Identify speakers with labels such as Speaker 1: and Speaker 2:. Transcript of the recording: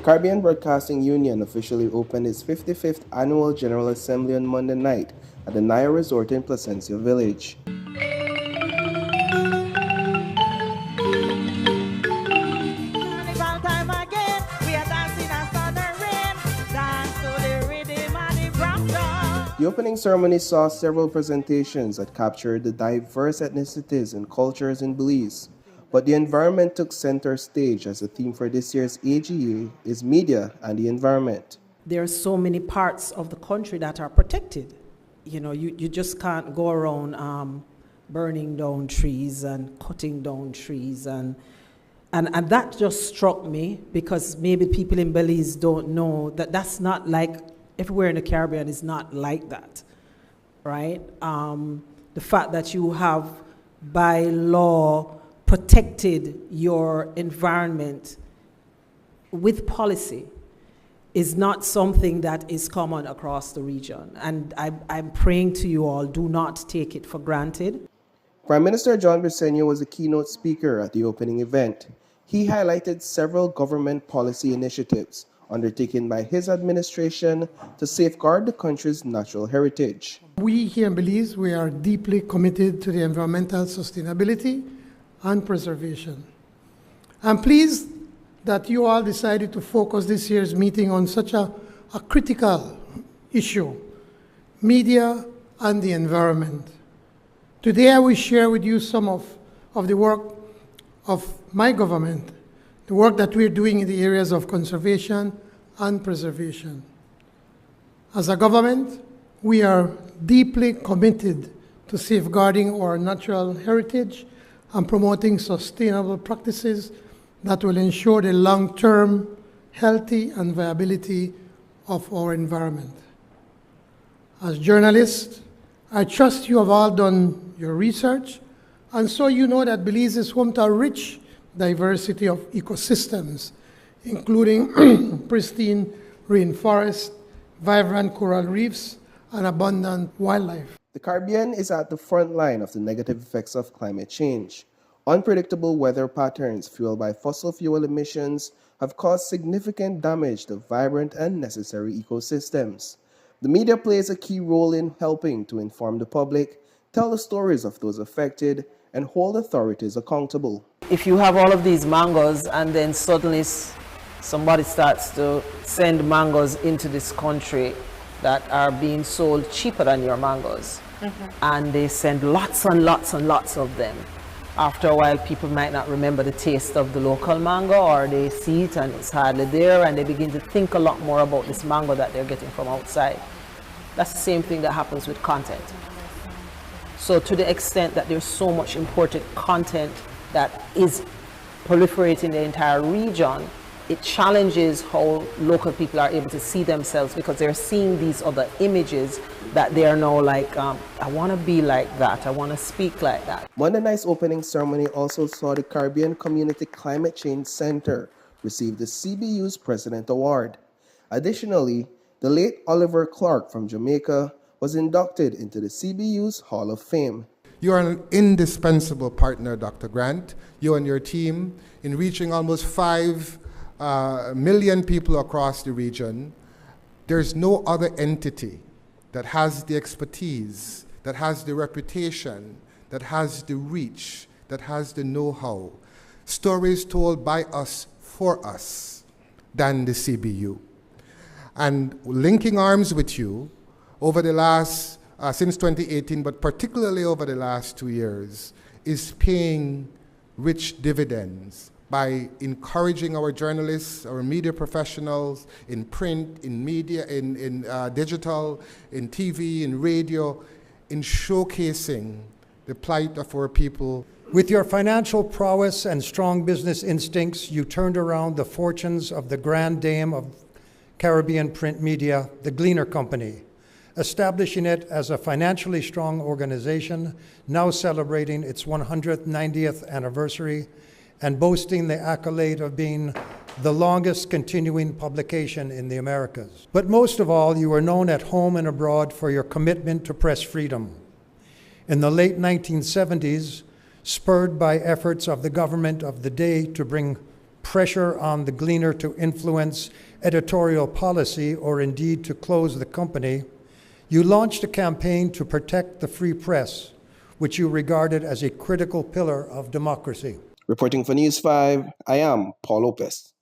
Speaker 1: Caribbean Broadcasting Union officially opened its 55th Annual General Assembly on Monday night at the Naya Resort in Placencia Village. The opening ceremony saw several presentations that captured the diverse ethnicities and cultures in Belize. But the environment took center stage as the theme for this year's AGA is media and the environment.
Speaker 2: There are so many parts of the country that are protected. You just can't go around burning down trees and cutting down trees. And that just struck me because maybe people in Belize don't know that that's not like everywhere in the Caribbean is not like that, right? The fact that you have by law protected your environment with policy is not something that is common across the region. And I'm praying to you all, do not take it for granted.
Speaker 1: Prime Minister John Briceno was the keynote speaker at the opening event. He highlighted several government policy initiatives undertaken by his administration to safeguard the country's natural heritage.
Speaker 3: We here in Belize, we are deeply committed to the environmental sustainability and preservation. I'm pleased that you all decided to focus this year's meeting on such a critical issue, media and the environment. Today I will share with you some of the work of my government, the work that we're doing in the areas of conservation and preservation. As a government, we are deeply committed to safeguarding our natural heritage and promoting sustainable practices that will ensure the long-term healthy and viability of our environment. As journalists, I trust you have all done your research, and so you know that Belize is home to a rich diversity of ecosystems, including pristine rainforests, vibrant coral reefs, and abundant wildlife.
Speaker 1: The Caribbean is at the front line of the negative effects of climate change. Unpredictable weather patterns fueled by fossil fuel emissions have caused significant damage to vibrant and necessary ecosystems. The media plays a key role in helping to inform the public, tell the stories of those affected, and hold authorities accountable.
Speaker 4: If you have all of these mangoes and then suddenly somebody starts to send mangoes into this country that are being sold cheaper than your mangoes, and they send lots and lots and lots of them. After a while, people might not remember the taste of the local mango, or they see it and it's hardly there, and they begin to think a lot more about this mango that they're getting from outside. That's the same thing that happens with content. So to the extent that there's so much imported content that is proliferating the entire region, it challenges how local people are able to see themselves, because they're seeing these other images that they are now like, I want to be like that, I want to speak like that.
Speaker 1: Monday night's opening ceremony also saw the Caribbean Community Climate Change Center receive the CBU's President Award. Additionally, the late Oliver Clark from Jamaica was inducted into the CBU's Hall of Fame.
Speaker 5: You are an indispensable partner, Dr. Grant, you and your team, in reaching almost 5 million people across the region. There's no other entity that has the expertise, that has the reputation, that has the reach, that has the know-how, stories told by us for us, than the CBU. And linking arms with you over the last, since 2018, but particularly over the last 2 years, is paying rich dividends by encouraging our journalists, our media professionals in print, in media, in digital, in TV, in radio, in showcasing the plight of our people.
Speaker 6: With your financial prowess and strong business instincts, you turned around the fortunes of the grand dame of Caribbean print media, the Gleaner Company, establishing it as a financially strong organization, now celebrating its 190th anniversary and boasting the accolade of being the longest continuing publication in the Americas. But most of all, you are known at home and abroad for your commitment to press freedom. In the late 1970s, spurred by efforts of the government of the day to bring pressure on the Gleaner to influence editorial policy or indeed to close the company, you launched a campaign to protect the free press, which you regarded as a critical pillar of democracy.
Speaker 1: Reporting for News 5, I am Paul Lopez.